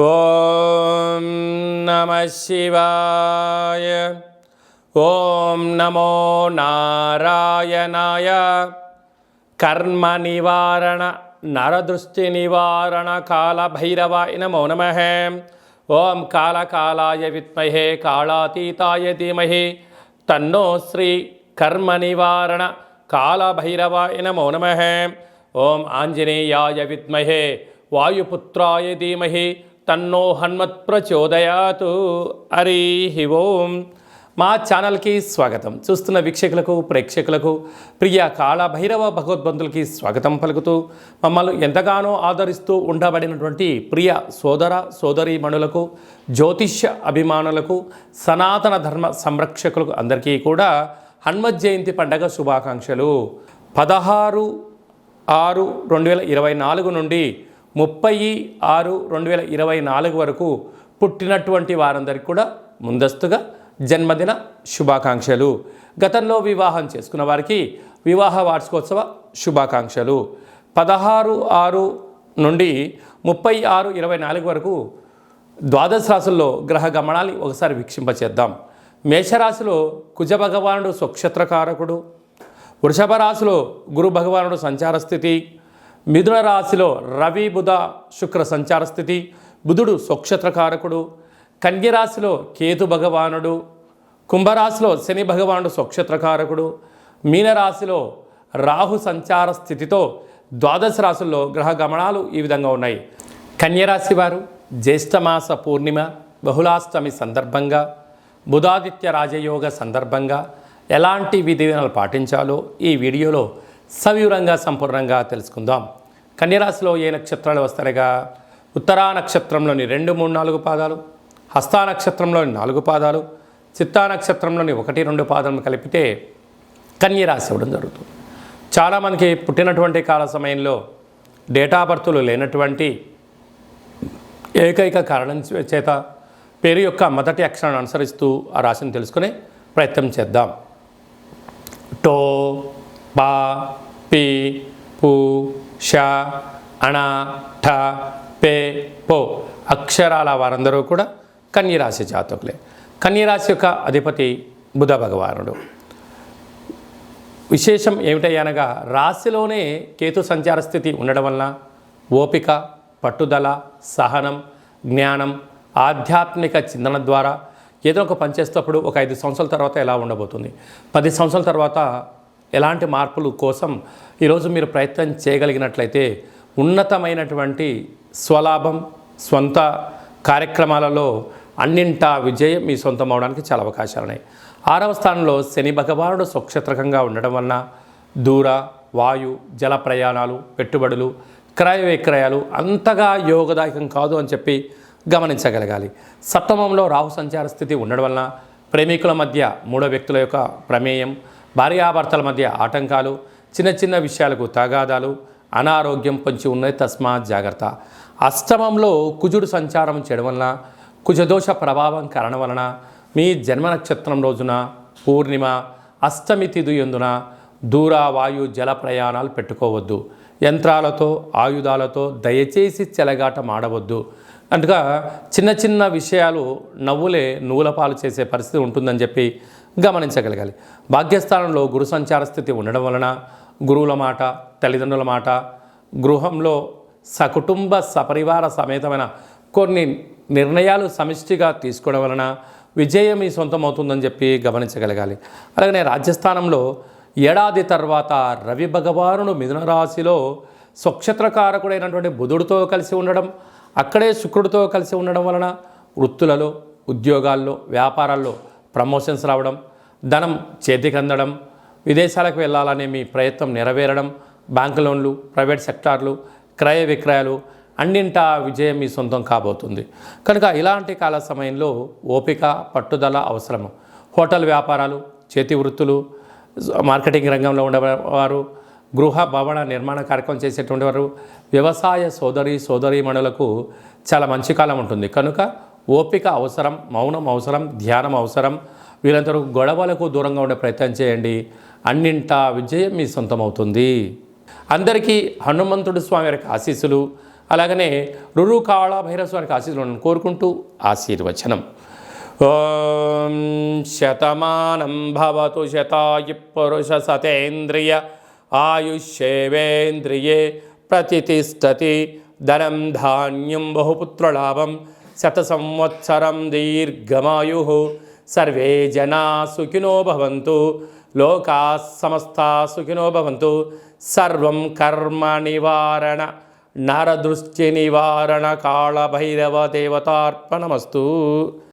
ఓం నమః శివాయ. ఓం నమో నారాయణాయ. కర్మ నివారణ నరదృష్టి నివారణ కాళభైరవాయ నమో నమః. ఓం కాళకాలాయ విద్మహే కాళాతీతాయ ధీమహి తన్నో శ్రీ కర్మ నివారణ కాళభైరవాయ నమో నమః. ఓం ఆంజనేయాయ విద్మహే వాయుపుత్రాయ ధీమహి తన్నో హనుమత్ ప్రచోదయాతు. హరి ఓం. మా ఛానల్కి స్వాగతం. చూస్తున్న వీక్షకులకు ప్రేక్షకులకు ప్రియ కాళభైరవ భగవద్బంధులకి స్వాగతం పలుకుతూ మమ్మల్ని ఎంతగానో ఆదరిస్తూ ఉండబడినటువంటి ప్రియ సోదర సోదరీమణులకు, జ్యోతిష్య అభిమానులకు, సనాతన ధర్మ సంరక్షకులకు అందరికీ కూడా హనుమత్ జయంతి పండగ శుభాకాంక్షలు. 16/6/2024 నుండి 30/6/2024 వరకు పుట్టినటువంటి వారందరికీ కూడా ముందస్తుగా జన్మదిన శుభాకాంక్షలు. గతంలో వివాహం చేసుకున్న వారికి వివాహ వార్షికోత్సవ శుభాకాంక్షలు. 16/6 నుండి 30/6/24 వరకు ద్వాదశ రాశుల్లో గ్రహ గమనాన్ని ఒకసారి వీక్షింపచేద్దాం. మేషరాశిలో కుజ భగవానుడు స్వక్షత్రకారకుడు, వృషభ రాశిలో గురు భగవానుడు సంచార స్థితి, మిథున రాశిలో రవి బుధ శుక్ర సంచార స్థితి, బుధుడు స్వక్షత్రకారకుడు, కన్యరాశిలో కేతు భగవానుడు, కుంభరాశిలో శని భగవానుడు స్వక్షత్రకారకుడు, మీనరాశిలో రాహు సంచార స్థితితో ద్వాదశ రాశుల్లో గ్రహ గమనాలు ఈ విధంగా ఉన్నాయి. కన్యరాశి వారు జ్యేష్ఠమాస పూర్ణిమ బహుళాష్టమి సందర్భంగా, బుధాదిత్య రాజయోగ సందర్భంగా ఎలాంటి విధి విధానాలు పాటించాలో ఈ వీడియోలో సవివరంగా సంపూర్ణంగా తెలుసుకుందాం. కన్యరాశిలో ఏ నక్షత్రాలు వస్తాయిగా? ఉత్తరా నక్షత్రంలోని 2, 3, 4 పాదాలు, హస్తా నక్షత్రంలోని 4 పాదాలు, చిత్తా నక్షత్రంలోని 1, 2 పాదాలను కలిపితే కన్యరాశి అవ్వడం జరుగుతుంది. చాలామందికి పుట్టినటువంటి కాల సమయంలో డేటా బర్తులు లేనటువంటి ఏకైక కారణం చేత పేరు యొక్క మొదటి అక్షరాన్ని అనుసరిస్తూ ఆ రాశిని తెలుసుకునే ప్రయత్నం చేద్దాం. టో, పా, పి, పు, ష, అణ, ఠ, పే, పో అక్షరాల వారందరూ కూడా కన్యరాశి జాతకులే. కన్యరాశి యొక్క అధిపతి బుధ భగవానుడు. విశేషం ఏమిటనగా రాశిలోనే కేతు సంచార స్థితి ఉండడం వలన ఓపిక, పట్టుదల, సహనం, జ్ఞానం, ఆధ్యాత్మిక చింతన ద్వారా ఏదో ఒక పని చేసేటప్పుడు ఒక 5 సంవత్సరాల తర్వాత ఎలా ఉండబోతుంది, 10 సంవత్సరాల తర్వాత ఎలాంటి మార్పుల కోసం ఈరోజు మీరు ప్రయత్నం చేయగలిగినట్లయితే ఉన్నతమైనటువంటి స్వలాభం, స్వంత కార్యక్రమాలలో అన్నింటా విజయం మీ సొంతం అవడానికి చాలా అవకాశాలు ఉన్నాయి. 6వ స్థానంలో శని భగవానుడు స్వక్షత్రకంగా ఉండడం వలన దూర, వాయు, జల ప్రయాణాలు, పెట్టుబడులు, క్రయ విక్రయాలు అంతగా యోగదాయకం కాదు అని చెప్పి గమనించగలగాలి. సప్తమంలో రాహు సంచార స్థితి ఉండడం వలన ప్రేమికుల మధ్య 3 వ్యక్తుల యొక్క ప్రమేయం, భార్యాభర్తల మధ్య ఆటంకాలు, చిన్న చిన్న విషయాలకు తగాదాలు, అనారోగ్యం పొంచి ఉన్నది, తస్మాత్ జాగ్రత్త. అష్టమంలో కుజుడు సంచారం చేయడం వలన కుజదోష ప్రభావం కారణం వలన మీ జన్మ నక్షత్రం రోజున పూర్ణిమ, అష్టమి తిథి యందున దూర, వాయు, జల ప్రయాణాలు పెట్టుకోవద్దు. యంత్రాలతో, ఆయుధాలతో దయచేసి చెలగాట మాడవద్దు. అందుగా చిన్న చిన్న విషయాలు నవ్వులే నూలపాలు చేసే పరిస్థితి ఉంటుందని చెప్పి గమనించగలగాలి. భాగ్యస్థానంలో గురు సంచార స్థితి ఉండడం వలన గురువుల మాట, తల్లిదండ్రుల మాట, గృహంలో సకుటుంబ సపరివార సమేతమైన కొన్ని నిర్ణయాలు సమిష్టిగా తీసుకోవడం వలన విజయం మీ సొంతం అవుతుందని చెప్పి గమనించగలగాలి. అలాగనే రాజ్యస్థానంలో ఏడాది తర్వాత రవి భగవానుడు మిథున రాశిలో స్వక్షత్రకారకుడైనటువంటి బుధుడితో కలిసి ఉండడం, అక్కడే శుక్రుడితో కలిసి ఉండడం వలన వృత్తులలో, ఉద్యోగాల్లో, వ్యాపారాల్లో ప్రమోషన్స్ రావడం, ధనం చేతికి అందడం, విదేశాలకు వెళ్ళాలనే మీ ప్రయత్నం నెరవేరడం, బ్యాంకు లోన్లు, ప్రైవేట్ సెక్టార్లు, క్రయ విక్రయాలు అన్నింటా విజయం మీ సొంతం కాబోతుంది. కనుక ఇలాంటి కాల సమయంలో ఓపిక, పట్టుదల అవసరము. హోటల్ వ్యాపారాలు, చేతి వృత్తులు, మార్కెటింగ్ రంగంలో ఉండేవారు, గృహ భవన నిర్మాణ కార్యక్రమం చేసేటువంటి వారు, వ్యవసాయ సోదరీమణులకు చాలా మంచి కాలం ఉంటుంది. కనుక ఓపిక అవసరం, మౌనం అవసరం, ధ్యానం అవసరం. వీరందరూ గొడవలకు దూరంగా ఉండే ప్రయత్నం చేయండి. అన్నింటా విజయం మీ సొంతం అవుతుంది. అందరికీ హనుమంతుడు స్వామి వారికి ఆశీస్సులు, అలాగనే రురు కాళ భైరస్వానికి ఆశీస్సులను కోరుకుంటూ ఆశీర్వచనం. ఓం శతమానం భవతు శతాయు పురుష సతేంద్రియ ఆయుష్యేవేంద్రియే ప్రతిష్టతి ధనం ధాన్యం బహుపుత్రలాభం శత సంవత్సరం దీర్ఘమాయు సర్వే జనా సుఖినో భవంతు లోకా సమస్తా సుఖినో భవంతు. సర్వం కర్మ నివారణ నరదృష్టి నివారణ కాళభైరవ దేవతార్పణమస్తు.